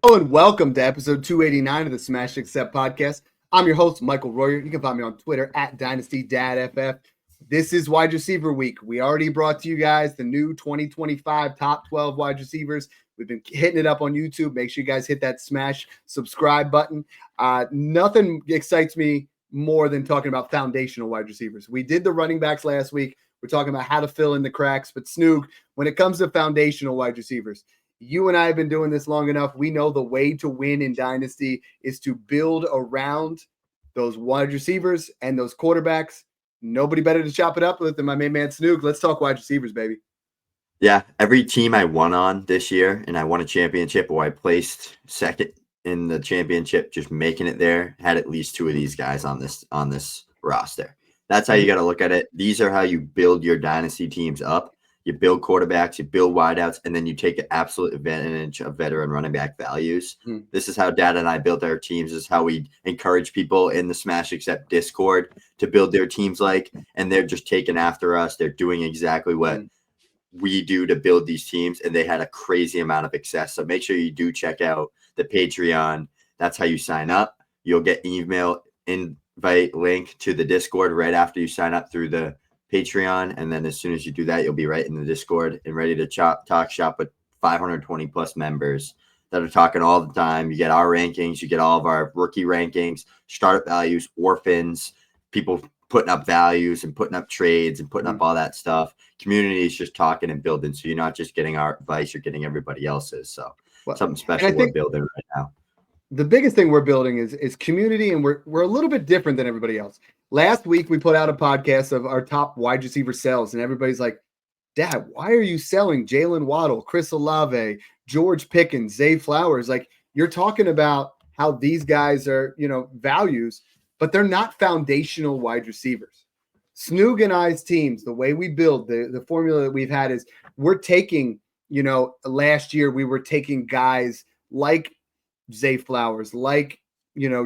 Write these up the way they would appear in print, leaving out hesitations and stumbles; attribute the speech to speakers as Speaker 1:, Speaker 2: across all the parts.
Speaker 1: Hello and welcome to episode 289 of the Smash Accept podcast. I'm your host, Michael Royer. You can find me on Twitter at DynastyDadFF. This is wide receiver week. We already brought to you guys the new 2025 top 12 wide receivers. We've been hitting it up on YouTube. Make sure you guys hit that smash subscribe button. Nothing excites me more than talking about foundational wide receivers. We did the running backs last week. We're talking about how to fill in the cracks. But Snoog, when it comes to foundational wide receivers, you and I have been doing this long enough. We know the way to win in Dynasty is to build around those wide receivers and those quarterbacks. Nobody better to chop it up with than my main man Snoog. Let's talk wide receivers, baby.
Speaker 2: Yeah, every team I won on this year, and I won a championship, or I placed second in the championship, just making it there, had at least two of these guys on this roster. That's how you got to look at it. These are how you build your dynasty teams up. You build quarterbacks, you build wideouts, and then you take an absolute advantage of veteran running back values. This is how Dad and I built our teams. This is how we encourage people in the Smash Accept Discord to build their teams and they're just taking after us. They're doing exactly what we do to build these teams, and they had a crazy amount of success. So make sure you do check out the Patreon. That's how you sign up. You'll get email invite link to the Discord right after you sign up through the Patreon, and then as soon as you do that, you'll be right in the Discord and ready to talk shop with 520 plus members that are talking all the time. You get our rankings, you get all of our rookie rankings, startup values, orphans, people putting up values and putting up trades and putting up all that stuff. Community is just talking and building, so you're not just getting our advice, you're getting everybody else's. So something special we're building right now.
Speaker 1: The biggest thing we're building is community, and we're a little bit different than everybody else. Last week, we put out a podcast of our top wide receiver sells, and everybody's like, Dad, why are you selling Jalen Waddle, Chris Olave, George Pickens, Zay Flowers? Like, you're talking about how these guys are, values, but they're not foundational wide receivers. Snoog and I's teams, the way we build, the formula that we've had is we're taking, last year we were taking guys like Zay Flowers, like,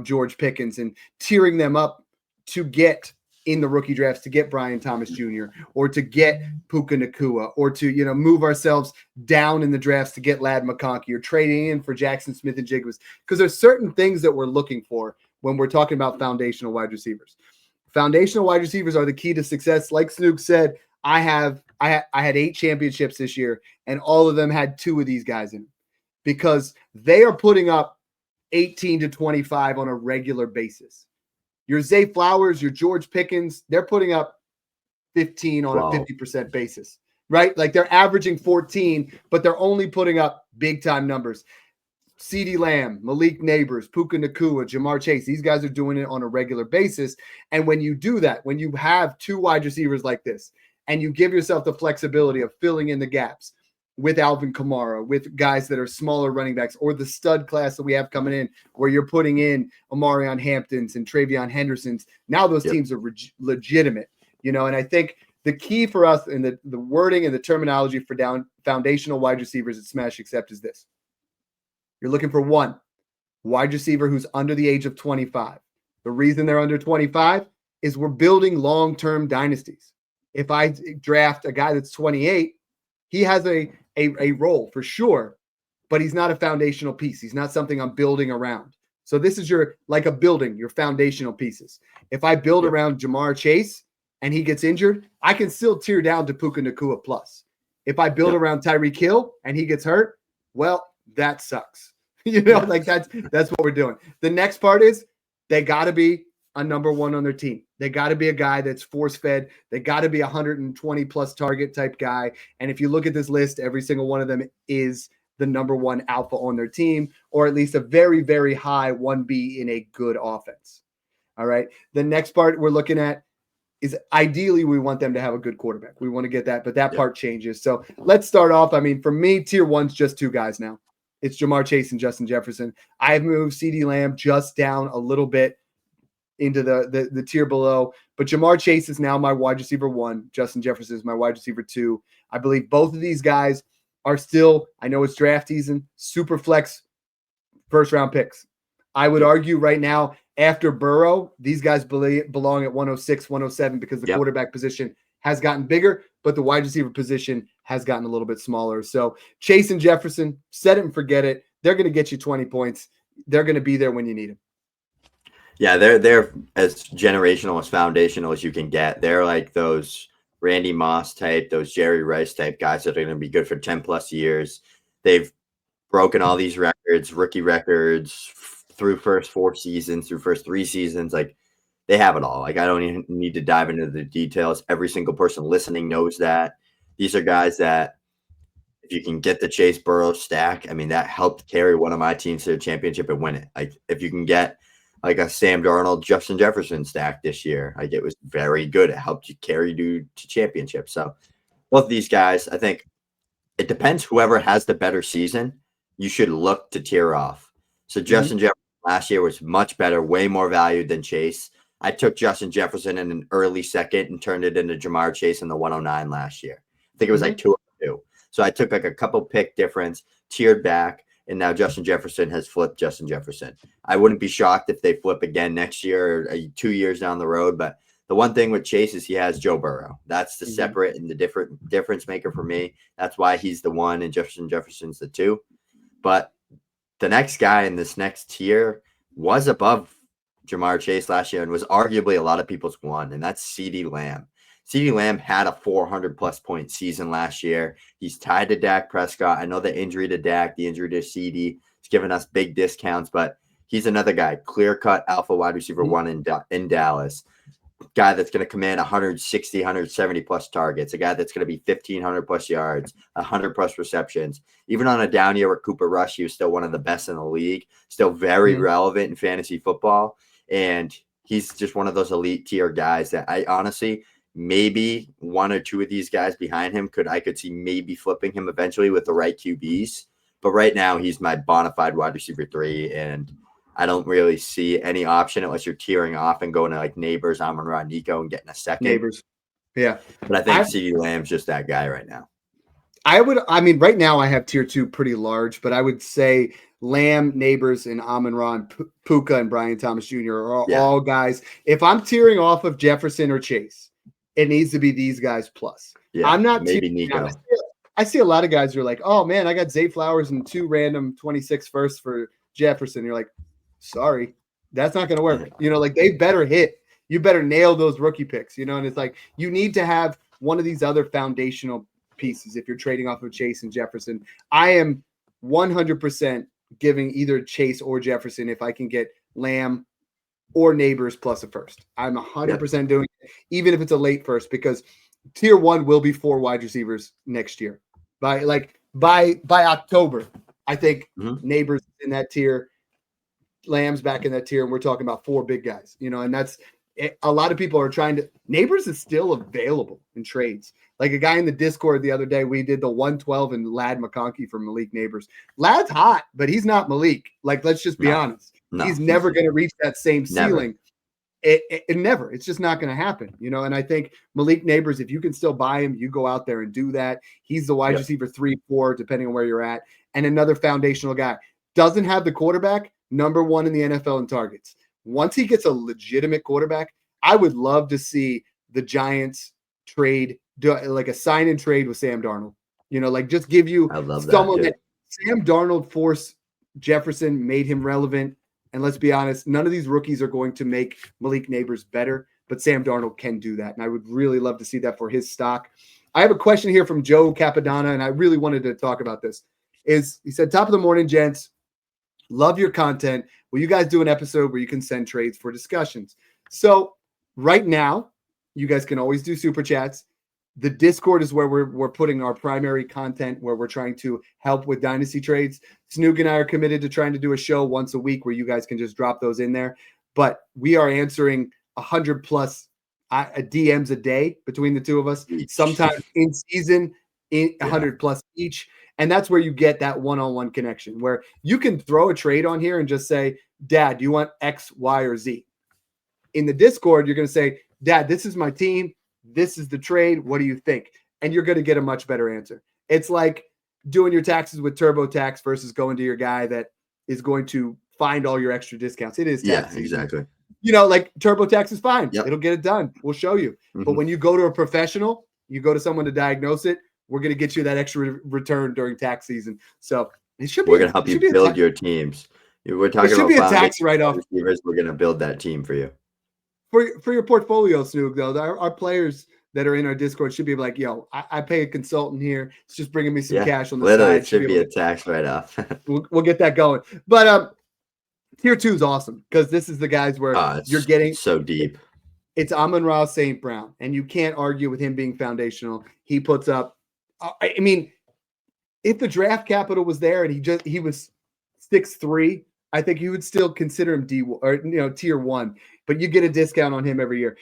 Speaker 1: George Pickens, and tiering them up to get in the rookie drafts, to get Brian Thomas Jr. or to get Puka Nacua, or to, move ourselves down in the drafts to get Ladd McConkey, or trading in for Jackson Smith and Jigwas. Because there's certain things that we're looking for when we're talking about foundational wide receivers. Foundational wide receivers are the key to success. Like Snoog said, I had 8 championships this year, and all of them had 2 of these guys in them, because they are putting up 18 to 25 on a regular basis. Your Zay Flowers, your George Pickens, they're putting up 15 on a 50% basis, right? Like, they're averaging 14, but they're only putting up big-time numbers. Ceedee Lamb, Malik Nabers, Puka Nacua, Jamar Chase, these guys are doing it on a regular basis. And when you do that, when you have 2 wide receivers like this, and you give yourself the flexibility of filling in the gaps with Alvin Kamara, with guys that are smaller running backs, or the stud class that we have coming in, where you're putting in Omarion Hamptons and Travion Hendersons, now those teams are legitimate, and I think the key for us in the wording and the terminology for foundational wide receivers at Smash Accept is this. You're looking for one wide receiver who's under the age of 25. The reason they're under 25 is we're building long-term dynasties. If I draft a guy that's 28, he has a role for sure, but he's not a foundational piece. He's not something I'm building around. So this is your foundational pieces. If I build around Jamar Chase and he gets injured, I can still tear down to Puka Nacua plus. If I build around Tyreek Hill and he gets hurt, well, that sucks. That's what we're doing. The next part is they got to be a number 1 on their team. They got to be a guy that's force-fed. They got to be 120-plus target type guy. And if you look at this list, every single one of them is the number 1 alpha on their team, or at least a very, very high 1B in a good offense. All right. The next part we're looking at is ideally we want them to have a good quarterback. We want to get that, but that part changes. So let's start off. I mean, for me, tier 1's just 2 guys now. It's Jamar Chase and Justin Jefferson. I've moved Ceedee Lamb just down a little bit into the tier below, but Jamar Chase is now my wide receiver 1. Justin Jefferson is my wide receiver 2. I believe both of these guys are still, I know it's draft season, super flex first round picks. I would argue right now, after Burrow, these guys belong at 106, 107 because the quarterback position has gotten bigger, but the wide receiver position has gotten a little bit smaller. So Chase and Jefferson, set it and forget it. they're going to get you 20 points. They're going to be there when you need them.
Speaker 2: Yeah, they're as generational, as foundational as you can get. They're like those Randy Moss type, those Jerry Rice type guys that are going to be good for 10 plus years. They've broken all these records, rookie records, through first 4 seasons, through first 3 seasons. Like, they have it all. Like, I don't even need to dive into the details. Every single person listening knows that. These are guys that, if you can get the Chase Burrow stack, I mean, that helped carry one of my teams to the championship and win it. Like, if you can get like a Sam Darnold, Justin Jefferson stack this year, like, it was very good. It helped you carry you to championship. So both of these guys, I think it depends. Whoever has the better season, you should look to tier off. So Justin Jefferson last year was much better, way more valued than Chase. I took Justin Jefferson in an early second and turned it into Jamar Chase in the 109 last year. I think it was like 2 or 2. So I took like a couple pick difference, tiered back, and now Justin Jefferson has flipped Justin Jefferson. I wouldn't be shocked if they flip again next year or 2 years down the road. But the one thing with Chase is he has Joe Burrow. That's the separate and the difference maker for me. That's why he's the 1 and Justin Jefferson's the 2. But the next guy in this next tier was above Jamar Chase last year and was arguably a lot of people's 1, and that's Ceedee Lamb. Ceedee Lamb had a 400-plus point season last year. He's tied to Dak Prescott. I know the injury to Dak, the injury to Ceedee, has given us big discounts, but he's another guy, clear-cut alpha wide receiver 1 in Dallas. Guy that's going to command 160, 170-plus targets, a guy that's going to be 1,500-plus yards, 100-plus receptions. Even on a down year with Cooper Rush, he was still one of the best in the league, still very relevant in fantasy football, and he's just one of those elite tier guys that I honestly – maybe 1 or 2 of these guys behind him I could see maybe flipping him eventually with the right QBs. But right now he's my bona fide wide receiver 3, and I don't really see any option unless you're tearing off and going to like Nabers, Amon, Nico, and getting a second.
Speaker 1: Nabers. Yeah.
Speaker 2: But I think CeeDee Lamb's just that guy right now.
Speaker 1: Right now I have tier 2 pretty large, but I would say Lamb, Nabers, and Amon-Ra, Puka, and Brian Thomas Jr. are all guys. If I'm tearing off of Jefferson or Chase, it needs to be these guys plus.
Speaker 2: Yeah,
Speaker 1: I'm not
Speaker 2: maybe Nico.
Speaker 1: I see a lot of guys who are like, oh man, I got Zay Flowers and 2 random 26 firsts for Jefferson. You're like, sorry, that's not going to work. Like, they better hit. You better nail those rookie picks, and it's like, you need to have one of these other foundational pieces if you're trading off of Chase and Jefferson. I am 100% giving either Chase or Jefferson if I can get Lamb or Nabers plus a first. I'm 100% doing it, even if it's a late first, because tier 1 will be 4 wide receivers next year. By October, I think Nabers in that tier, Lamb's back in that tier, and we're talking about 4 big guys. And that's a lot of people are trying to. Nabers is still available in trades. Like a guy in the Discord the other day, we did the 112 and Lad McConkey for Malik Nabers. Lad's hot, but he's not Malik. Like, let's just be honest. No, he's never going to reach that same ceiling. It never. It's just not going to happen, And I think Malik Nabers, if you can still buy him, you go out there and do that. He's the wide receiver 3, 4, depending on where you're at, and another foundational guy. Doesn't have the quarterback, number 1 in the NFL in targets. Once he gets a legitimate quarterback, I would love to see the Giants trade, like a sign and trade with Sam Darnold. Like, just give you someone that Sam Darnold forced Jefferson, made him relevant. And let's be honest, none of these rookies are going to make Malik Nabers better, but Sam Darnold can do that. And I would really love to see that for his stock. I have a question here from Joe Capadonna, and I really wanted to talk about this. He said, top of the morning, gents. Love your content. Will you guys do an episode where you can send trades for discussions? So right now, you guys can always do super chats. The Discord is where we're putting our primary content, where we're trying to help with dynasty trades. Snoog and I are committed to trying to do a show once a week where you guys can just drop those in there. But we are answering 100 plus DMs a day between the two of us. Sometimes in season, 100 plus each. And that's where you get that one-on-one connection, where you can throw a trade on here and just say, Dad, do you want X, Y, or Z? In the Discord, you're going to say, Dad, this is my team. This is the trade. What do you think? And you're going to get a much better answer. It's like doing your taxes with TurboTax versus going to your guy that is going to find all your extra discounts. It is tax season.
Speaker 2: Exactly.
Speaker 1: Like TurboTax is fine. Yep. It'll get it done. We'll show you. But when you go to a professional, you go to someone to diagnose it, we're going to get you that extra return during tax season. So It should be.
Speaker 2: We're gonna help you build
Speaker 1: Ta-
Speaker 2: your teams. We're
Speaker 1: it
Speaker 2: talking
Speaker 1: should
Speaker 2: about
Speaker 1: be a tax
Speaker 2: foundation
Speaker 1: write-off
Speaker 2: receivers. We're gonna build that team for you.
Speaker 1: for your portfolio, Snoog. Though our players that are in our Discord should be like, yo, I pay a consultant here. It's just bringing me some
Speaker 2: Yeah,
Speaker 1: cash on the
Speaker 2: literally,
Speaker 1: side.
Speaker 2: it should be
Speaker 1: able
Speaker 2: a tax write-off.
Speaker 1: we'll get that going. But tier 2 is awesome because this is the guys where you're getting
Speaker 2: so deep.
Speaker 1: It's Amon-Ra St. Brown, and you can't argue with him being foundational. He puts up. I mean, if the draft capital was there and he was 6'3", I think you would still consider him tier 1. But you get a discount on him every year.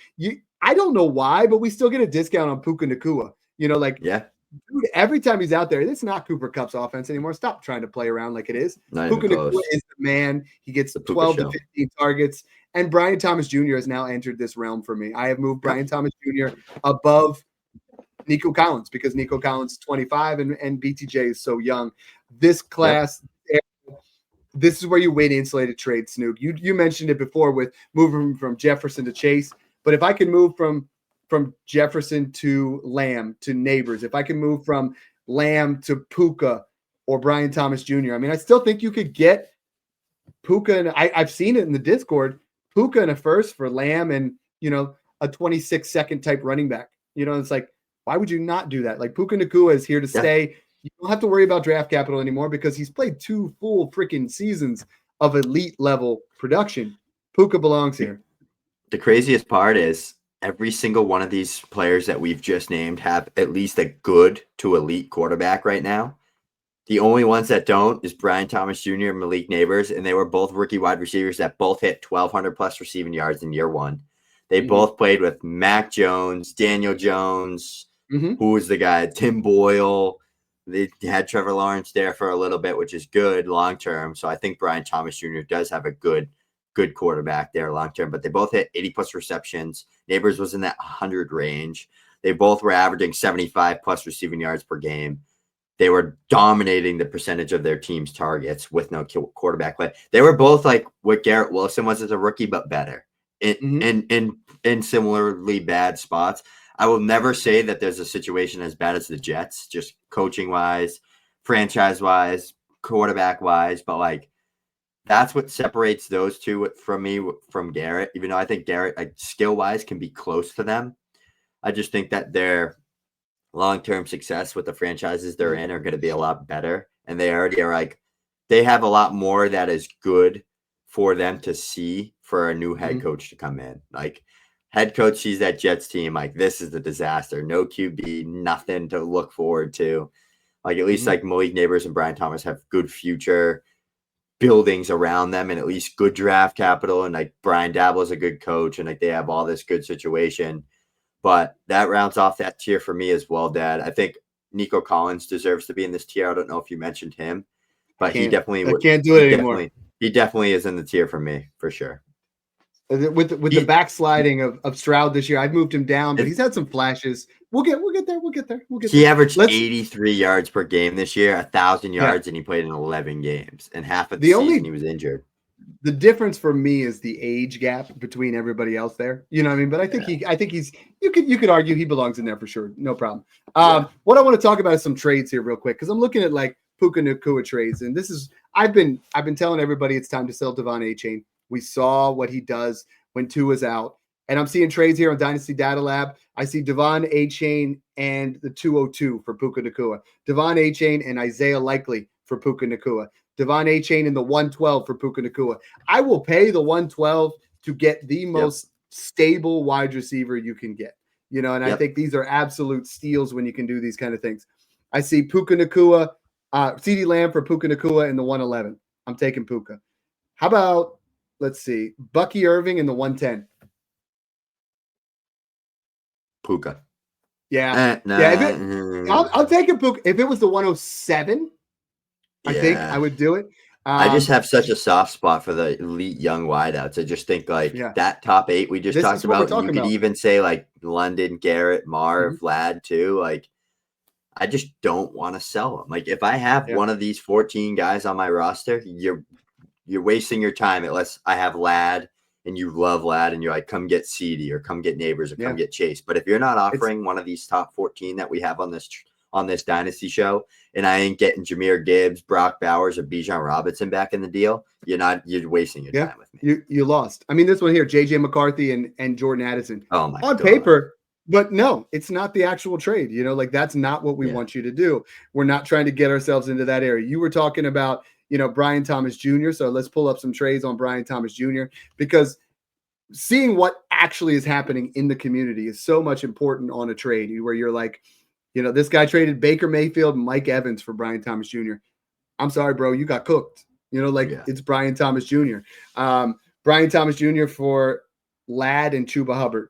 Speaker 1: I don't know why, but we still get a discount on Puka Nacua. Dude, every time he's out there, it's not Cooper Kupp's offense anymore. Stop trying to play around like it is. Puka Nacua is the man. He gets 12 to 15 targets. And Brian Thomas Jr. has now entered this realm for me. I have moved Brian Thomas Jr. above Nico Collins because Nico Collins is 25 and BTJ is so young. This class, this is where you win insulated trade, Snoog. You mentioned it before with moving from Jefferson to Chase. But if I can move from Jefferson to Lamb to Nabers, if I can move from Lamb to Puka or Brian Thomas Jr., I mean, I still think you could get Puka, and I've seen it in the Discord, Puka in a first for Lamb and, a 26-second type running back. It's like, why would you not do that? Like, Puka Nacua is here to stay. You don't have to worry about draft capital anymore because he's played 2 full freaking seasons of elite level production. Puka belongs here.
Speaker 2: The craziest part is every single one of these players that we've just named have at least a good to elite quarterback right now. The only ones that don't is Brian Thomas Jr. and Malik Nabers, and they were both rookie wide receivers that both hit 1,200 plus receiving yards in year 1. They both played with Mac Jones, Daniel Jones, who was the guy, Tim Boyle. They had Trevor Lawrence there for a little bit, which is good long term. So I think Brian Thomas Jr. does have a good quarterback there long term, but they both hit 80 plus receptions. Nabers was in that 100 range. They both were averaging 75 plus receiving yards per game. They were dominating the percentage of their team's targets with no quarterback play. They were both like what Garrett Wilson was as a rookie, but better in similarly bad spots. I will never say that there's a situation as bad as the Jets, just coaching wise, franchise wise, quarterback wise, but like that's what separates those two from me from Garrett. Even though I think Garrett, like skill wise, can be close to them. I just think that their long-term success with the franchises they're in are going to be a lot better. And they already are like, they have a lot more that is good for them to see for a new head coach to come in. Like head coach sees that Jets team, like this is a disaster, no QB, nothing to look forward to. Like at least like Malik Nabers and Brian Thomas have good future buildings around them and at least good draft capital. And like Brian Dabble is a good coach and like they have all this good situation. But that rounds off that tier for me as well, Dad. I think Nico Collins deserves to be in this tier. I don't know if you mentioned him, but he definitely
Speaker 1: can't do it anymore.
Speaker 2: He definitely is in the tier for me, for sure.
Speaker 1: With the backsliding of Stroud this year, I've moved him down, but he's had some flashes. We'll get there.
Speaker 2: He averaged 83 yards per game this year, 1,000 yards, and he played in 11 games. And half of the season he was injured.
Speaker 1: The difference for me is the age gap between everybody else there. You know what I mean? But I think he's you could argue he belongs in there for sure. No problem. What I want to talk about is some trades here real quick because I'm looking at like Puka Nacua trades, and this is I've been telling everybody it's time to sell Devon Achane. We saw what he does when Tua's out, and I'm seeing trades here on Dynasty Data Lab. I see Devon Achane and the 202 for Puka Nacua, Devon Achane and Isaiah Likely for Puka Nacua, Devon Achane in the 112 for Puka Nacua. I will pay the 112 to get the most stable wide receiver you can get. And I think these are absolute steals when you can do these kind of things. I see Puka Nacua, CeeDee Lamb for Puka Nacua in the 111. I'm taking Puka. How about, let's see, Bucky Irving in the 110.
Speaker 2: Puka.
Speaker 1: Yeah. I'll take a Puka. If it was the 107, I think I would do it.
Speaker 2: I just have such a soft spot for the elite young wideouts. I just think like that top 8 we just talked about. You could even say like London, Garrett, Marv, Vlad too. Like I just don't want to sell them. Like if I have one of these 14 guys on my roster, you're wasting your time unless I have Lad and you love Lad and you're like, come get Ceedee or come get Nabers or come get Chase. But if you're not offering one of these top 14 that we have on on this Dynasty show, and I ain't getting Jahmyr Gibbs, Brock Bowers, or Bijan Robinson back in the deal, you're wasting your time with me.
Speaker 1: You lost. I mean, this one here, JJ McCarthy and Jordan Addison.
Speaker 2: Oh my
Speaker 1: on
Speaker 2: God.
Speaker 1: paper. But no, it's not the actual trade. Like that's not what we want you to do. We're not trying to get ourselves into that area. You were talking about, Brian Thomas Jr. So let's pull up some trades on Brian Thomas Jr. because seeing what actually is happening in the community is so much important on a trade where you're like, this guy traded Baker Mayfield and Mike Evans for Brian Thomas Jr. I'm sorry, bro, you got cooked. It's Brian Thomas Jr. Brian Thomas Jr. for Ladd and Chuba Hubbard.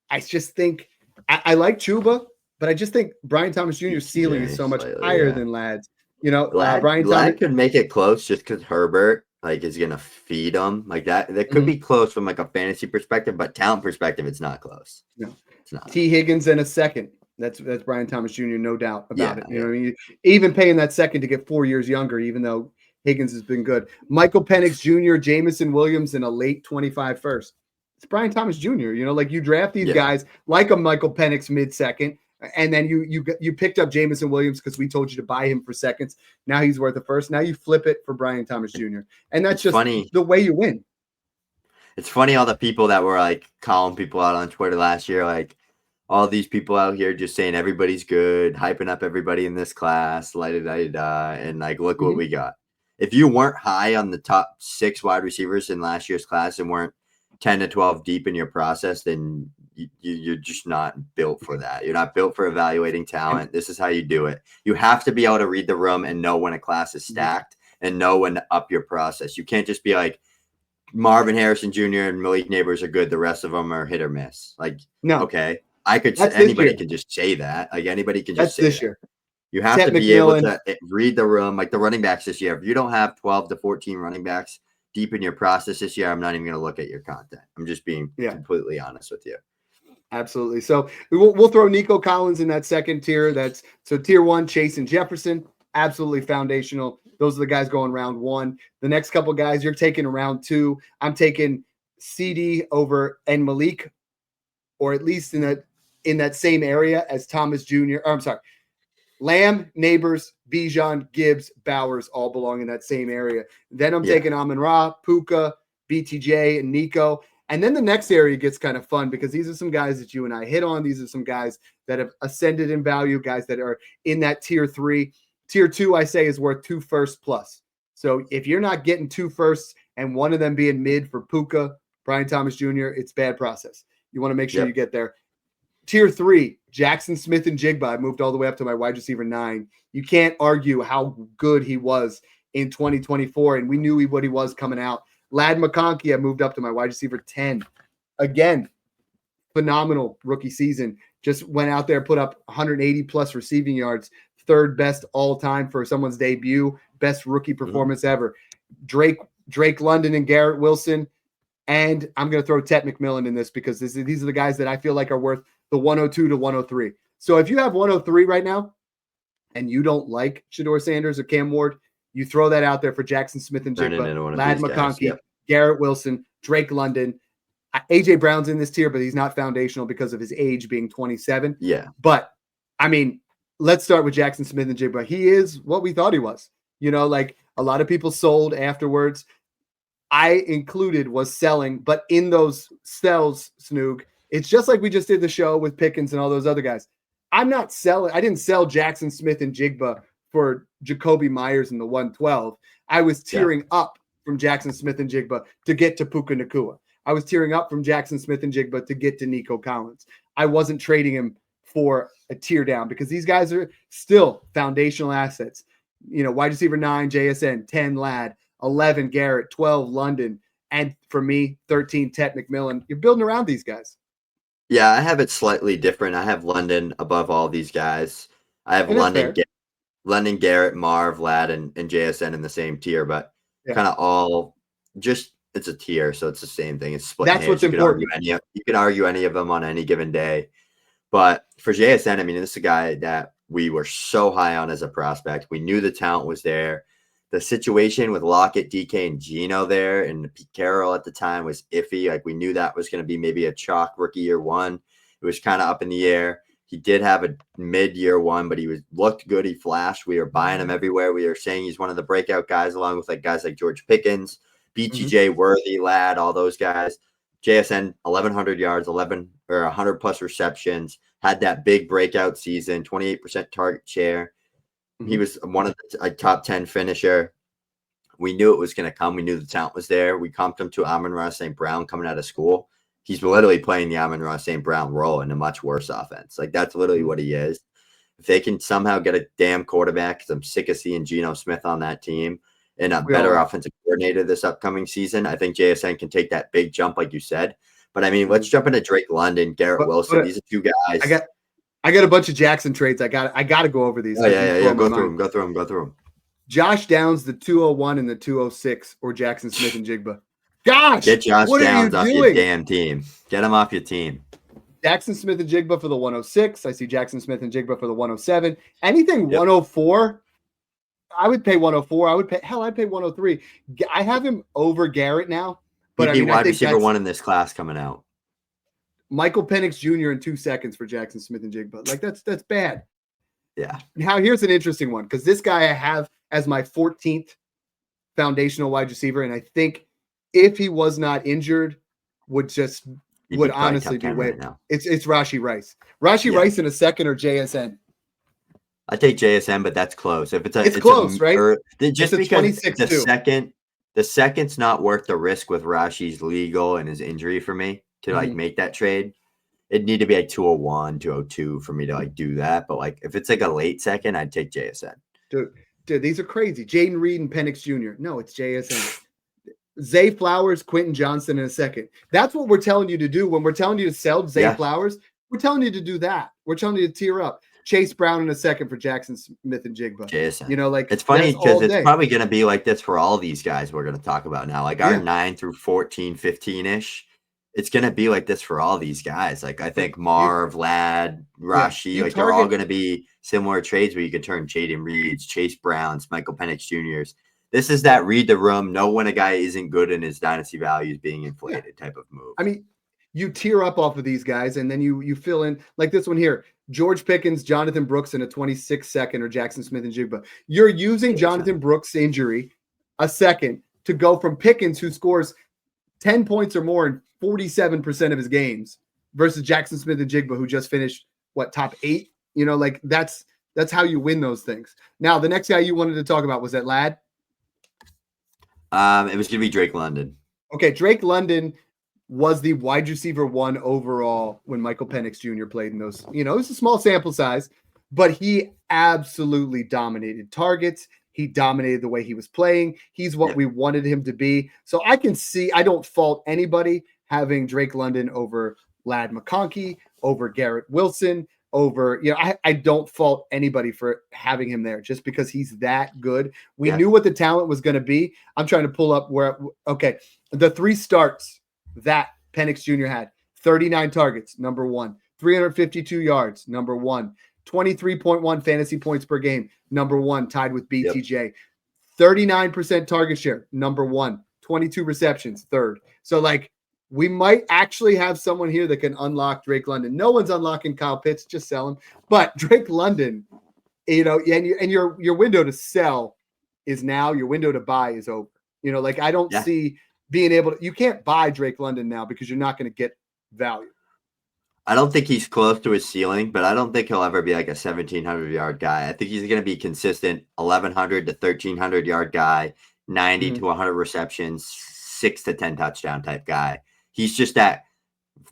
Speaker 1: I just think I like Chuba, but I just think Brian Thomas Jr.'s ceiling is so much higher than Ladd's. Brian Thomas
Speaker 2: could make it close just because Herbert is gonna feed him like that. That could be close from a fantasy perspective, but talent perspective, it's not close.
Speaker 1: No,
Speaker 2: it's not.
Speaker 1: T. Higgins in a second. That's Brian Thomas Jr. No doubt about it. You know what I mean? Even paying that second to get 4 years younger, even though Higgins has been good. Michael Penix Jr., Jamison Williams in a late 25 first. It's Brian Thomas Jr. You draft these guys like a Michael Penix mid-second, and then you picked up Jamison Williams because we told you to buy him for seconds. Now he's worth a first. Now you flip it for Brian Thomas Jr. And that's just funny. The way you win.
Speaker 2: It's funny all the people that were calling people out on Twitter last year, all these people out here just saying everybody's good, hyping up everybody in this class, and look what we got. If you weren't high on the top 6 wide receivers in last year's class and weren't 10 to 12 deep in your process, then you're just not built for that. You're not built for evaluating talent. This is how you do it. You have to be able to read the room and know when a class is stacked and know when to up your process. You can't just be like Marvin Harrison Jr. and Malik Nabers are good. The rest of them are hit or miss.
Speaker 1: No.
Speaker 2: Okay. Anybody can just say that. Anybody can just say
Speaker 1: this
Speaker 2: that.
Speaker 1: Year.
Speaker 2: You have to be able to read the room, the running backs this year. If you don't have 12 to 14 running backs deep in your process this year, I'm not even going to look at your content. I'm just being completely honest with you.
Speaker 1: Absolutely. So we'll throw Nico Collins in that second tier. So tier 1, Chase and Jefferson, absolutely foundational. Those are the guys going round 1. The next couple guys you're taking round 2. I'm taking Ceedee over and Malik, or at least in that same area as Thomas Jr. I'm sorry. Lamb, Nabers, Bijan, Gibbs, Bowers all belong in that same area. Then I'm taking Amon Ra, Puka, BTJ, and Nico. And then the next area gets kind of fun because these are some guys that you and I hit on. These are some guys that have ascended in value, guys that are in that tier 3. Tier 2, I say, is worth 2 firsts plus. So if you're not getting 2 firsts and one of them being mid for Puka, Brian Thomas Jr., it's bad process. You want to make sure you get there. Tier 3, Jackson Smith and Jigba. I moved all the way up to my wide receiver 9. You can't argue how good he was in 2024, and we knew what he was coming out. Ladd McConkey, I moved up to my wide receiver 10. Again, phenomenal rookie season. Just went out there, put up 180-plus receiving yards, 3rd best all-time for someone's debut, best rookie performance ever. Drake London and Garrett Wilson, and I'm going to throw Tet McMillan in this because these are the guys that I feel like are worth the 102 to 103. So if you have 103 right now and you don't like Shedeur Sanders or Cam Ward, you throw that out there for Jackson Smith and Jigba, Ladd McConkey, Garrett Wilson, Drake London. AJ Brown's in this tier, but he's not foundational because of his age being 27.
Speaker 2: Yeah.
Speaker 1: But, I mean, let's start with Jackson Smith and Jigba. He is what we thought he was. A lot of people sold afterwards. I included was selling, but in those sells, Snoog, it's just like we just did the show with Pickens and all those other guys. I'm not selling. I didn't sell Jackson Smith and Jigba for Jacoby Myers in the 112. I was tearing up from Jackson Smith and Jigba to get to Puka Nacua. I was tearing up from Jackson Smith and Jigba to get to Nico Collins. I wasn't trading him for a tier down because these guys are still foundational assets. Wide receiver 9, JSN, 10, Ladd, 11, Garrett, 12, London, and for me, 13, Tet McMillan. You're building around these guys.
Speaker 2: Yeah, I have it slightly different. I have London above all these guys. I have London, Garrett, Marv, Ladd, and JSN in the same tier, but kind of all just it's a tier, so it's the same thing. It's split.
Speaker 1: That's what's important.
Speaker 2: You can argue any of them on any given day. But for JSN, I mean, this is a guy that we were so high on as a prospect. We knew the talent was there. The situation with Lockett, DK, and Geno there, and Pete Carroll at the time was iffy. We knew that was going to be maybe a chalk rookie year 1. It was kind of up in the air. He did have a mid-year one, but he looked good. He flashed. We were buying him everywhere. We were saying he's one of the breakout guys, along with guys like George Pickens, BTJ, Worthy, Ladd, all those guys. JSN, 1,100 yards, 100 plus receptions, had that big breakout season, 28% target share. He was one of the top 10 finisher. We knew it was going to come. We knew the talent was there. We comped him to Amon St. Brown coming out of school. He's literally playing the Amon St. Brown role in a much worse offense. That's literally what he is. If they can somehow get a damn quarterback, because I'm sick of seeing Geno Smith on that team, and a better offensive coordinator this upcoming season, I think JSN can take that big jump, like you said. But I mean, let's jump into Drake London, Garrett Wilson. These are two guys.
Speaker 1: I got a bunch of Jackson trades. I got to go over these.
Speaker 2: Oh, yeah. Go through them.
Speaker 1: Josh Downs, the 201 and the 206, or Jackson Smith and Jigba. Gosh,
Speaker 2: get Josh Downs off your damn team. Get him off your team.
Speaker 1: Jackson Smith and Jigba for the 106. I see Jackson Smith and Jigba for the 107. Anything 104, I would pay 104. I'd pay 103. I have him over Garrett now.
Speaker 2: But he'd be wide receiver one in this class coming out.
Speaker 1: Michael Penix Jr. in 2 seconds for Jackson Smith and Jigba. That's bad.
Speaker 2: Yeah.
Speaker 1: Now here's an interesting one, because this guy I have as my 14th foundational wide receiver, and I think if he was not injured, would honestly be way. Right, it's Rashee Rice. Rice in a second, or JSN.
Speaker 2: I take JSN, but that's close. If it's
Speaker 1: close, right?
Speaker 2: Just because the second's not worth the risk with Rashee's legal and his injury for me to make that trade. It'd need to be 201, 202 for me to do that. But if it's a late second, I'd take JSN.
Speaker 1: Dude, these are crazy. Jaden Reed and Penix Jr. No, it's JSN. Zay Flowers, Quentin Johnston in a second. That's what we're telling you to do. When we're telling you to sell Zay Flowers, we're telling you to do that. We're telling you to tier up. Chase Brown in a second for Jackson Smith and Jigba.
Speaker 2: JSN. It's funny because it's probably going to be like this for all these guys we're going to talk about now. Our 9 through 14, 15-ish. It's going to be like this for all these guys. I think Marv, Ladd, Rashee, they're all going to be similar trades where you can turn Jaden Reeds, Chase Browns, Michael Penix Jr.'s. This is that read the room, know when a guy isn't good and his dynasty value is being inflated type of move.
Speaker 1: I mean, you tier up off of these guys, and then you fill in like this one here. George Pickens, Jonathan Brooks in a 26 second, or Jackson Smith and Jigba. You're using Jonathan Brooks' injury a second to go from Pickens, who scores 10 points or more in 47% of his games, versus Jackson Smith and Jigba, who just finished top 8. That's how you win those things. Now, the next guy you wanted to talk about was that Ladd.
Speaker 2: It was going to be Drake London.
Speaker 1: Okay, Drake London was the wide receiver 1 overall when Michael Penix Jr. played in those. It was a small sample size, but he absolutely dominated targets. He dominated the way he was playing. He's what we wanted him to be. So I don't fault anybody having Drake London over Ladd McConkey, over Garrett Wilson, over, I don't fault anybody for having him there just because he's that good. We knew what the talent was going to be. I'm trying to pull up the 3 starts that Penix Jr. had: 39 targets, number 1, 352 yards, number 1, 23.1 fantasy points per game, number 1, tied with BTJ, 39% target share, number 1, 22 receptions, 3rd. So we might actually have someone here that can unlock Drake London. No one's unlocking Kyle Pitts, just sell him. But Drake London, and your window to sell is now, your window to buy is over. I don't see being able to, you can't buy Drake London now because you're not going to get value.
Speaker 2: I don't think he's close to his ceiling, but I don't think he'll ever be a 1,700-yard guy. I think he's going to be consistent 1,100 to 1,300-yard guy, 90 to 100 receptions, 6 to 10 touchdown type guy. He's just that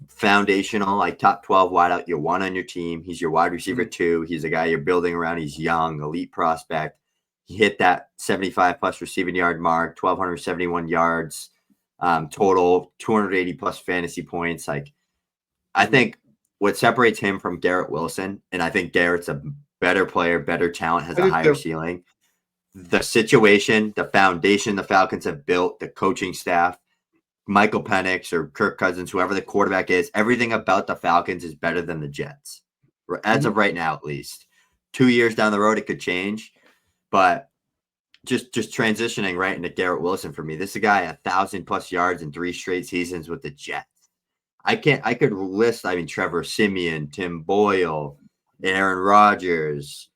Speaker 2: foundational, top 12 wideout. You're 1 on your team. He's your wide receiver 2. He's a guy you're building around. He's young, elite prospect. He hit that 75-plus receiving yard mark, 1,271 yards total, 280-plus fantasy points. I think what separates him from Garrett Wilson, and I think Garrett's a better player, better talent, has a higher ceiling. The situation, the foundation the Falcons have built, the coaching staff, Michael Penix or Kirk Cousins, whoever the quarterback is, everything about the Falcons is better than the Jets. As of right now, at least. 2 years down the road, it could change. But just transitioning right into Garrett Wilson for me. This is a guy 1,000+ yards in 3 straight seasons with the Jets. I could list, Trevor Siemian, Tim Boyle, Aaron Rodgers,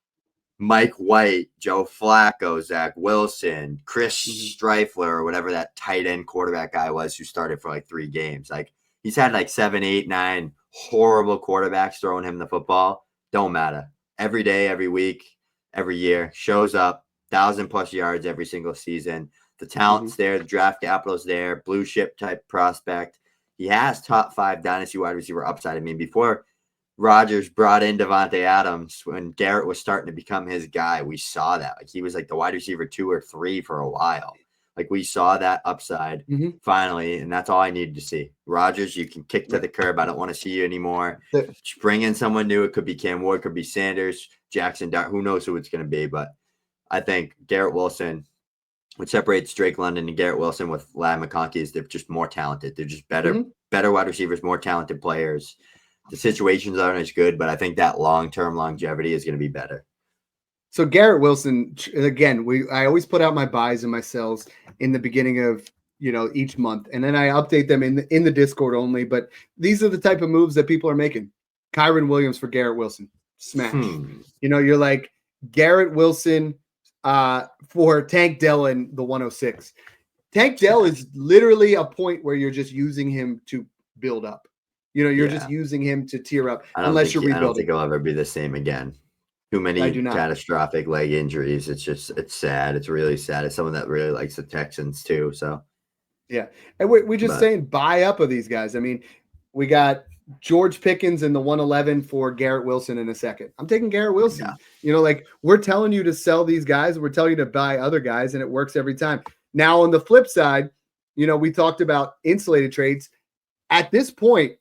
Speaker 2: Mike White, Joe Flacco, Zach Wilson, Chris Streifler, or whatever that tight end quarterback guy was who started for like 3 games. Like he's had like 7, 8, 9 horrible quarterbacks throwing him the football. Don't matter. Every day, every week, every year, shows up, 1,000+ yards every single season. The talent's there, the draft capital's there, blue chip type prospect. He has top 5 dynasty wide receiver upside. I mean, before Rodgers brought in Devontae Adams, when Garrett was starting to become his guy, we saw that. Like he was like the wide receiver 2 or 3 for a while. Like we saw that upside finally, and that's all I needed to see. Rodgers, you can kick to the curb. I don't want to see you anymore. Just bring in someone new. It could be Cam Ward, could be Sanders, Jackson Dart. Who knows who it's going to be? But I think Garrett Wilson, what separates Drake London and Garrett Wilson with Ladd McConkey is they're just more talented. They're just better wide receivers, more talented players. The situations aren't as good, but I think that long-term longevity is going to be better.
Speaker 1: So Garrett Wilson, again, I always put out my buys and my sells in the beginning of each month, and then I update them in the Discord only. But these are the type of moves that people are making. Kyron Williams for Garrett Wilson, smash. You're like Garrett Wilson for Tank Dell and the 106. Tank Dell is literally a point where you're just using him to build up. You're just using him to tier up unless you're rebuilding.
Speaker 2: I don't think he'll ever be the same again. Too many catastrophic leg injuries. It's sad. It's really sad. It's someone that really likes the Texans too. So, yeah.
Speaker 1: And we're just saying buy up of these guys. I mean, we got George Pickens in the 111 for Garrett Wilson in a second. I'm taking Garrett Wilson. Yeah. We're telling you to sell these guys. We're telling you to buy other guys, and it works every time. Now, on the flip side, we talked about insulated trades. At this point,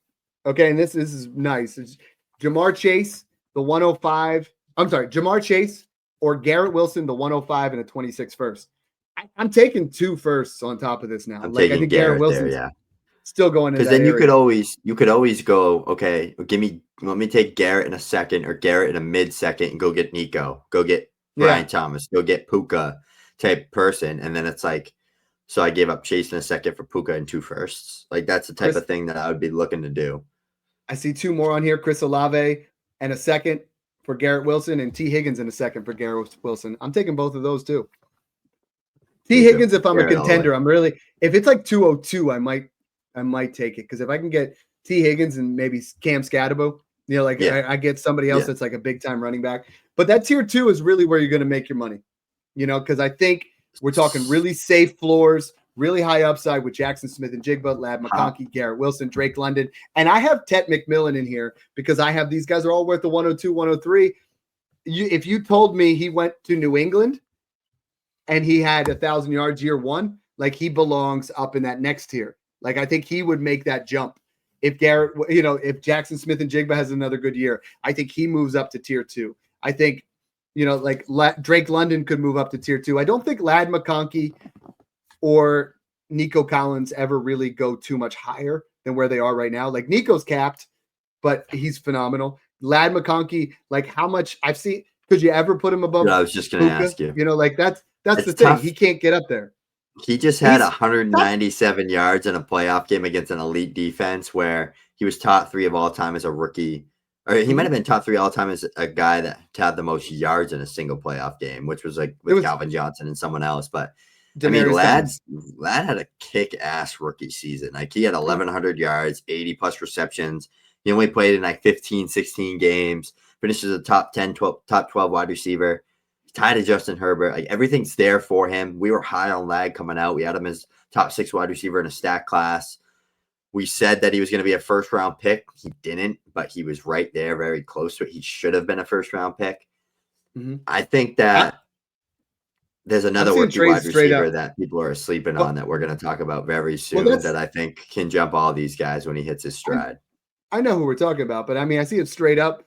Speaker 1: okay, and this is nice. It's Jamar Chase, the 105. I'm sorry, Jamar Chase or Garrett Wilson, the 105 and a 26 first. I'm taking 2 firsts on top of this now.
Speaker 2: I think Garrett Wilson's
Speaker 1: still going in that
Speaker 2: because then
Speaker 1: area.
Speaker 2: you could always go, okay, let me take Garrett in a second or Garrett in a mid-second and go get Nico, go get Brian Thomas, go get Puka type person. And then it's like, so I gave up Chase in a second for Puka and 2 firsts. Like that's the type of thing that I would be looking to do.
Speaker 1: I see 2 more on here, Chris Olave and a second for Garrett Wilson and T. Higgins in a second for Garrett Wilson. I'm taking both of those too. T. Higgins, if I'm a contender, if it's like 202, I might take it. Because if I can get T. Higgins and maybe Cam Scatterbo, I get somebody else that's like a big time running back. But that tier 2 is really where you're going to make your money. Because I think we're talking really safe floors, really high upside with Jackson Smith and Jigba, Ladd McConkey, Garrett Wilson, Drake London. And I have Tet McMillan in here because I have these guys are all worth the 102, 103. If you told me he went to New England and he had 1,000 yards year 1, like he belongs up in that next tier. Like I think he would make that jump. If Garrett, if Jackson Smith and Jigba has another good year, I think he moves up to tier 2. I think, Drake London could move up to tier 2. I don't think Ladd McConkey or Nico Collins ever really go too much higher than where they are right now. Like Nico's capped, but he's phenomenal. Ladd McConkey, like how much I've seen, could you ever put him above?
Speaker 2: I was just going to ask you.
Speaker 1: That's the thing. He can't get up there.
Speaker 2: He just had 197 yards in a playoff game against an elite defense where he was top 3 of all time as a rookie. Or he might have been top 3 all time as a guy that had the most yards in a single playoff game, which was like with Calvin Johnson and someone else. But I mean, Ladd had a kick-ass rookie season. Like he had 1,100 yards, 80+ receptions. He only played in like 15, 16 games. Finishes a top 10, top 12 wide receiver. Tied to Justin Herbert. Like everything's there for him. We were high on Ladd coming out. We had him as top 6 wide receiver in a stack class. We said that he was going to be a first-round pick. He didn't, but he was right there, very close to it. He should have been a first-round pick. I think that there's another rookie wide receiver that people are sleeping on that we're going to talk about very soon that I think can jump all these guys when he hits his stride.
Speaker 1: I know who we're talking about, but I mean, I see it straight up.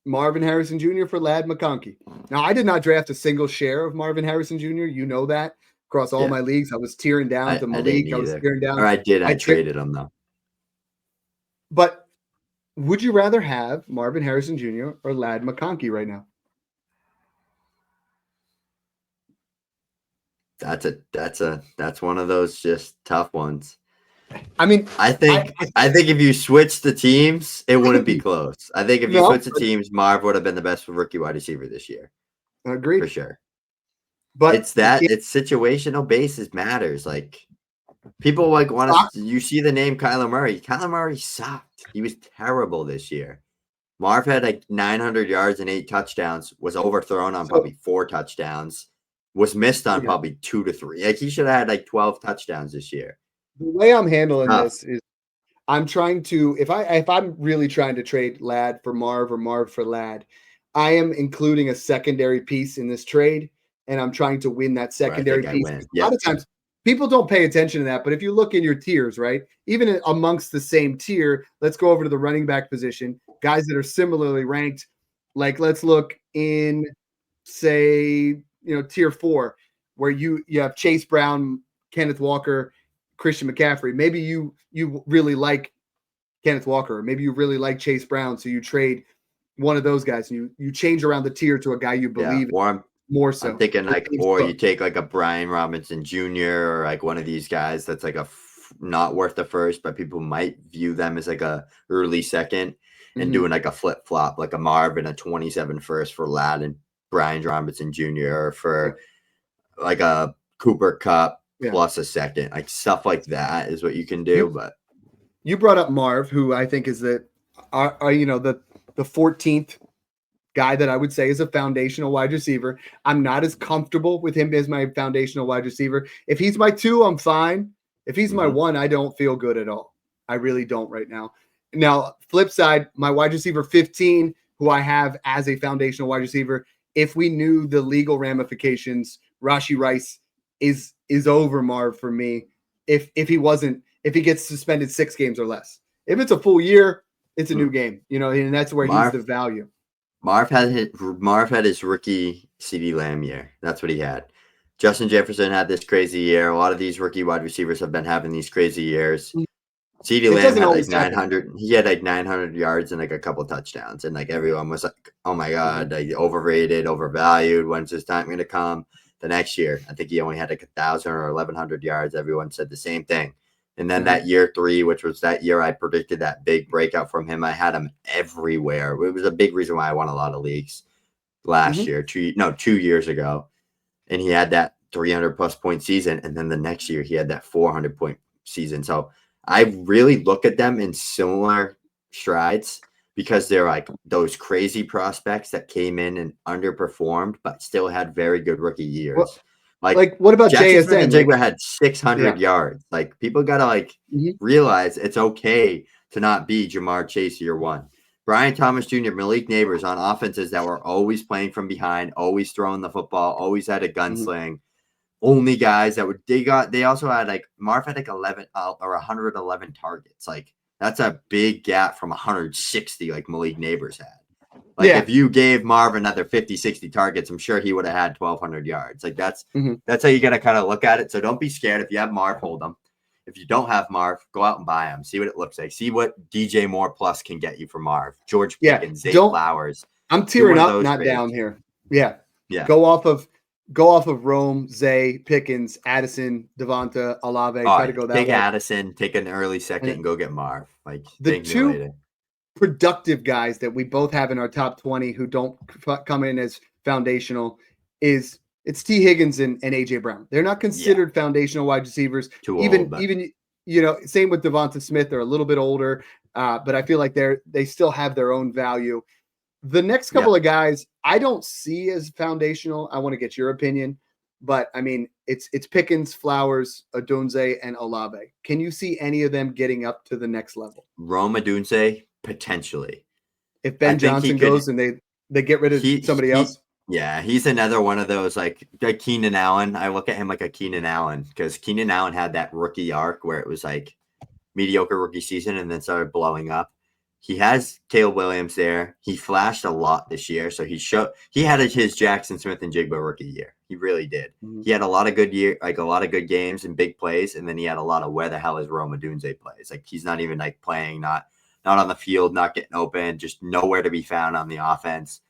Speaker 1: Marvin Harrison Jr. for Ladd McConkey. Now, I did not draft a single share of Marvin Harrison Jr. You know that. Across all my leagues, I was tearing down to Malik. I was tearing down.
Speaker 2: Or I did. I traded him, though.
Speaker 1: But would you rather have Marvin Harrison Jr. or Ladd McConkey right now?
Speaker 2: That's one of those just tough ones.
Speaker 1: I mean,
Speaker 2: I think if you switch the teams, it wouldn't be close. I think if you switch the teams, Marv would have been the best rookie wide receiver this year.
Speaker 1: Agreed.
Speaker 2: For sure.
Speaker 1: But
Speaker 2: it's situational basis matters. Like people like want to. You see the name Kyler Murray. Kyler Murray sucked. He was terrible this year. Marv had like 900 yards and 8 touchdowns. Was overthrown on probably 4 touchdowns. Was missed on probably 2 to 3. Like he should have had like 12 touchdowns this year.
Speaker 1: The way I'm handling this is I'm trying to if I'm really trying to trade Ladd for Marv or Marv for Ladd, I am including a secondary piece in this trade, and I'm trying to win that secondary piece. A lot of times people don't pay attention to that, but if you look in your tiers, right, even amongst the same tier, let's go over to the running back position, guys that are similarly ranked. Like let's look in, say, tier 4, where you have Chase Brown, Kenneth Walker, Christian McCaffrey. Maybe you really like Kenneth Walker, or maybe you really like Chase Brown, so you trade one of those guys and you change around the tier to a guy you believe in more so.
Speaker 2: I'm thinking like, or you take like a Brian Robinson Jr. or like one of these guys that's like not worth the first, but people might view them as like a early second, and doing like a flip flop, like a Marv and a 27 first for Ladd and Brian Robinson Jr. or for like a Cooper Kupp plus a second, like stuff like that is what you can do. But
Speaker 1: you brought up Marv, who I think is the 14th guy that I would say is a foundational wide receiver. I'm not as comfortable with him as my foundational wide receiver. If he's my 2, I'm fine. If he's my 1, I don't feel good at all. I really don't right now. Now, flip side, my wide receiver 15, who I have as a foundational wide receiver, if we knew the legal ramifications, Rashee Rice is over Marv for me. If he gets suspended 6 games or less. If it's a full year, it's a new game, and that's where he's the value.
Speaker 2: Marv had his rookie CeeDee Lamb year. That's what he had. Justin Jefferson had this crazy year. A lot of these rookie wide receivers have been having these crazy years. CeeDee Lamb had like 900. He had like 900 yards and like a couple touchdowns, and like everyone was like, "Oh my god, like, overrated, overvalued. When's his time going to come?" The next year, I think he only had like 1,000 or 1,100 yards. Everyone said the same thing. And then that year 3, which was that year I predicted that big breakout from him, I had him everywhere. It was a big reason why I won a lot of leagues last year, 2 years ago. And he had that 300-plus point season. And then the next year, he had that 400-point season. So I really look at them in similar strides because they're like those crazy prospects that came in and underperformed, but still had very good rookie years.
Speaker 1: Well, like what about
Speaker 2: Jefferson
Speaker 1: JSN?
Speaker 2: And Jigba had 600 yards. Like people got to realize it's okay to not be Jamar Chase year 1. Brian Thomas Jr., Malik Nabers on offenses that were always playing from behind, always throwing the football, always had a gunsling. Only guys that they also had like Marv had like 11 or 111 targets. Like that's a big gap from 160 like Malik Nabers had. Like if you gave Marv another 50, 60 targets, I'm sure he would have had 1,200 yards. Like that's how you got to kind of look at it. So don't be scared. If you have Marv, hold him. If you don't have Marv, go out and buy him. See what it looks like. See what DJ Moore Plus can get you for Marv. George Pickens, Zay Flowers.
Speaker 1: I'm tearing up, not down here. Yeah. Go off of Rome, Zay, Pickens, Addison, Devonta, Olave. Try to go that way.
Speaker 2: Take Addison, take an early second, and go get Marv. Like
Speaker 1: the 2 productive guys that we both have in our top 20 who don't come in as foundational it's T. Higgins and AJ Brown. They're not considered foundational wide receivers. Even same with Devonta Smith. They're a little bit older, but I feel like they still have their own value. The next couple of guys I don't see as foundational. I want to get your opinion, but I mean it's Pickens, Flowers, Odunze, and Olave. Can you see any of them getting up to the next level?
Speaker 2: Rome Odunze, potentially.
Speaker 1: If Ben Johnson goes and they get rid of somebody else.
Speaker 2: Yeah, he's another one of those like Keenan Allen. I look at him like a Keenan Allen because Keenan Allen had that rookie arc where it was like mediocre rookie season and then started blowing up. He has Caleb Williams there. He flashed a lot this year, so he had his Jackson Smith and Jigba rookie year. He really did. He had a lot of good games and big plays, and then he had a lot of where the hell is Rome Odunze plays. Like he's not even like playing, not on the field, not getting open, just nowhere to be found on the offense.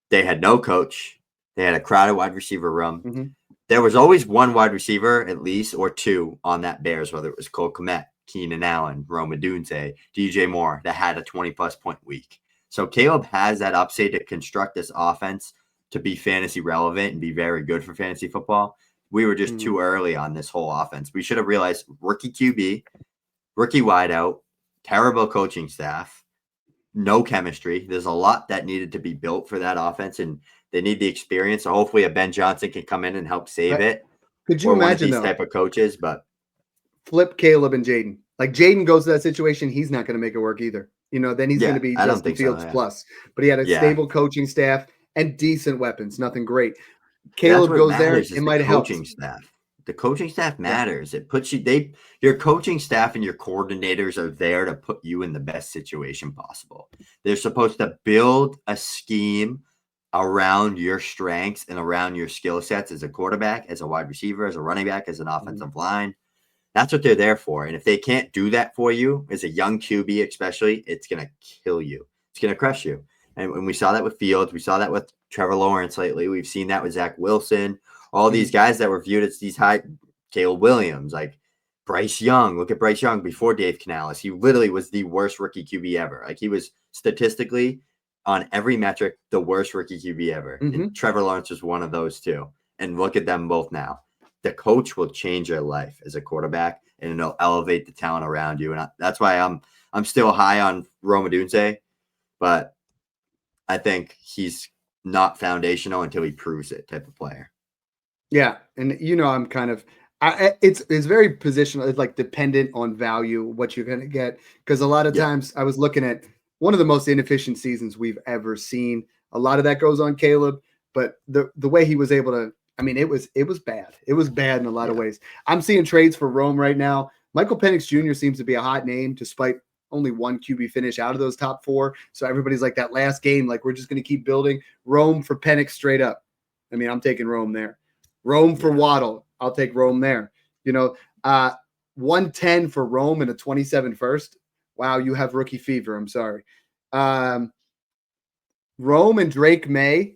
Speaker 2: They had no coach. They had a crowded wide receiver room. there was always one wide receiver at least or two on that Bears, whether it was Cole Kmet, Keenan Allen, Rome Odunze, DJ Moore, that had a 20-plus point week. So Caleb has that upside to construct this offense to be fantasy relevant and be very good for fantasy football. We were just too early on this whole offense. We should have realized rookie QB, rookie wideout, terrible coaching staff, no chemistry. There's a lot that needed to be built for that offense, and they need the experience. So hopefully a Ben Johnson can come in and help save it.
Speaker 1: Could you imagine
Speaker 2: these type of coaches? But
Speaker 1: flip Caleb and Jaden. Like Jaden goes to that situation, he's not going to make it work either. Then he's going to be Justin Fields plus. But he had a stable coaching staff and decent weapons. Nothing great. Caleb goes there. It might help.
Speaker 2: The coaching staff matters. It puts you. Your coaching staff and your coordinators are there to put you in the best situation possible. They're supposed to build a scheme around your strengths and around your skill sets as a quarterback, as a wide receiver, as a running back, as an offensive line. That's what they're there for. And if they can't do that for you as a young QB, especially, it's going to kill you. It's going to crush you. And we saw that with Fields. We saw that with Trevor Lawrence lately. We've seen that with Zach Wilson. All these guys that were viewed as these high, Caleb Williams, like Bryce Young. Look at Bryce Young before Dave Canales. He literally was the worst rookie QB ever. Like he was statistically on every metric the worst rookie QB ever. And Trevor Lawrence was one of those too. And look at them both now. The coach will change your life as a quarterback, and it'll elevate the talent around you. And that's why I'm still high on Rome Odunze, but I think he's not foundational until he proves it type of player.
Speaker 1: Yeah. And I'm kind of it's very positional. It's like dependent on value, what you're going to get. Because a lot of times I was looking at one of the most inefficient seasons we've ever seen. A lot of that goes on Caleb, but the way he was able to, it was bad. It was bad in a lot of ways. I'm seeing trades for Rome right now. Michael Penix Jr. seems to be a hot name despite only one QB finish out of those top four. So everybody's like that last game, like we're just going to keep building. Rome for Penix straight up. I'm taking Rome there. Rome for Waddle. I'll take Rome there. 110 for Rome and a 27 first. Wow, you have rookie fever. I'm sorry. Rome and Drake May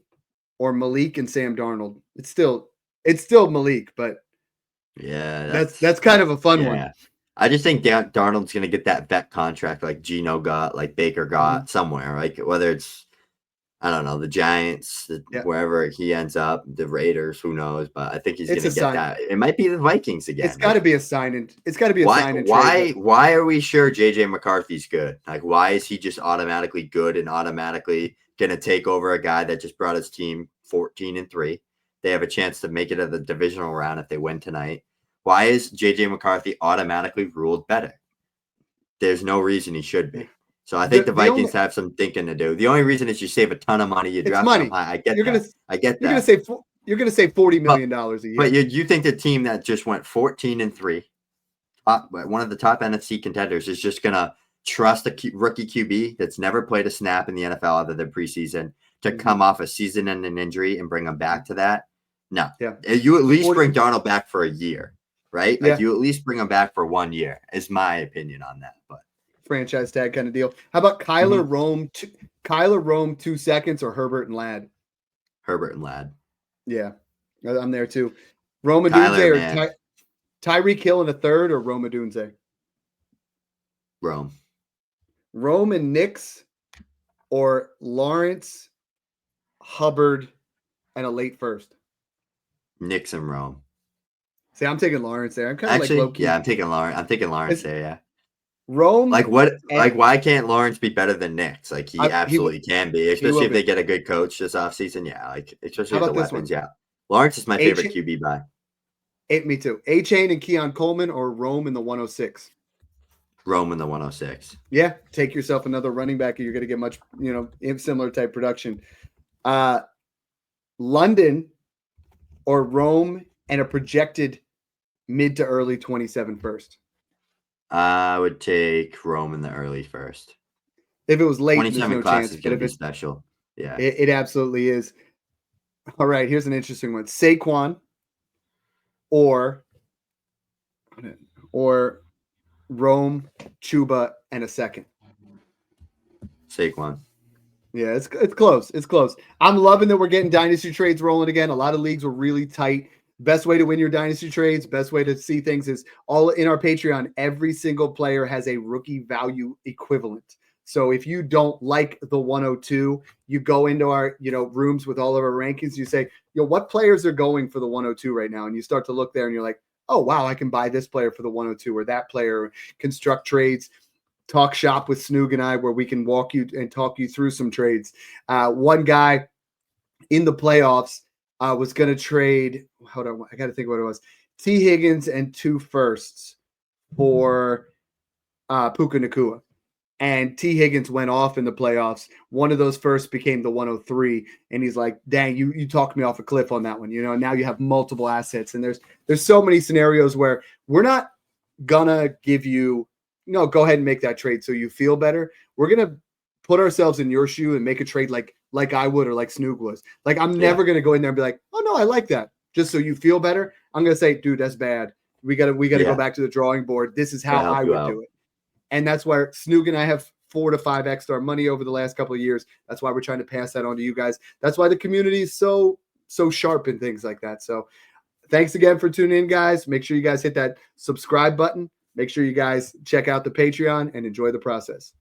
Speaker 1: or Malik and Sam Darnold. It's still Malik, but that's kind of a fun one.
Speaker 2: I just think Darnold's going to get that vet contract like Geno got, like Baker got somewhere, like whether it's, I don't know, the Giants, wherever he ends up, the Raiders, who knows? But I think he's going to get that. It might be the Vikings again.
Speaker 1: It's got to be a sign. It's got to be a sign.
Speaker 2: Why are we sure JJ McCarthy's good? Like, why is he just automatically good and automatically going to take over a guy that just brought his team 14-3? They have a chance to make it to the divisional round if they win tonight. Why is JJ McCarthy automatically ruled better? There's no reason he should be. So I think the Vikings have some thinking to do. The only reason is you save a ton of money. You draft them high. I get that.
Speaker 1: You're gonna save $40 million a year.
Speaker 2: But you think the team that just went 14-3, one of the top NFC contenders, is just gonna trust a rookie QB that's never played a snap in the NFL other than preseason to come off a season-ending injury and bring him back to that? No. Yeah. You at least bring Darnold back for a year, right? Like you at least bring him back for 1 year, is my opinion on that. But
Speaker 1: franchise tag kind of deal. How about Kyler Rome? Kyler Rome 2 seconds or Herbert and Ladd?
Speaker 2: Herbert and Ladd.
Speaker 1: Yeah, I'm there too. Rome Odunze or Tyreek Hill in the third or Rome Odunze?
Speaker 2: Rome.
Speaker 1: Rome and Nix or Lawrence, Hubbard, and a late first?
Speaker 2: Nix and Rome.
Speaker 1: See, I'm taking Lawrence there. I'm kind of like low key.
Speaker 2: Yeah, I'm taking Lawrence there. Yeah.
Speaker 1: Rome.
Speaker 2: Why can't Lawrence be better than Nix? Like he absolutely can be, especially if they get a good coach this offseason. Yeah, like especially with the weapons. Yeah. Lawrence is my favorite QB by.
Speaker 1: Me too. A-Chain and Keon Coleman or Rome in the 106?
Speaker 2: Rome in the 106.
Speaker 1: Yeah, take yourself another running back and you're going to get much, similar type production. London or Rome and a projected mid to early 27 first?
Speaker 2: I would take Rome in the early first.
Speaker 1: If it was late,
Speaker 2: 27
Speaker 1: there's no
Speaker 2: class
Speaker 1: chance.
Speaker 2: is going to be special. Yeah,
Speaker 1: it absolutely is. All right, here's an interesting one: Saquon or Rome, Chuba, and a second.
Speaker 2: Saquon.
Speaker 1: Yeah, it's close. It's close. I'm loving that we're getting dynasty trades rolling again. A lot of leagues were really tight. best way to win your dynasty trades, best way to see things is all in our Patreon. Every single player has a rookie value equivalent. So if you don't like the 102, you go into our, rooms with all of our rankings. You say, what players are going for the 102 right now? And you start to look there and you're like, oh, wow, I can buy this player for the 102 or that player, construct trades, talk shop with Snoog and I, where we can walk you and talk you through some trades. One guy in the playoffs was going to trade. Hold on. I got to think what it was. T. Higgins and 2 firsts for Puka Nacua. And T. Higgins went off in the playoffs. One of those firsts became the 103. And he's like, dang, you talked me off a cliff on that one. Now you have multiple assets. And there's so many scenarios where we're not going to give you, go ahead and make that trade so you feel better. We're going to put ourselves in your shoe and make a trade like I would or like Snoog was. Like, I'm never going to go in there and be like, oh, no, I like that. Just so you feel better. I'm going to say, dude, that's bad. We got to go back to the drawing board. This is how I would do it. And that's why Snoog and I have 4 to 5x our money over the last couple of years. That's why we're trying to pass that on to you guys. That's why the community is so sharp and things like that. So thanks again for tuning in, guys. Make sure you guys hit that subscribe button. Make sure you guys check out the Patreon and enjoy the process.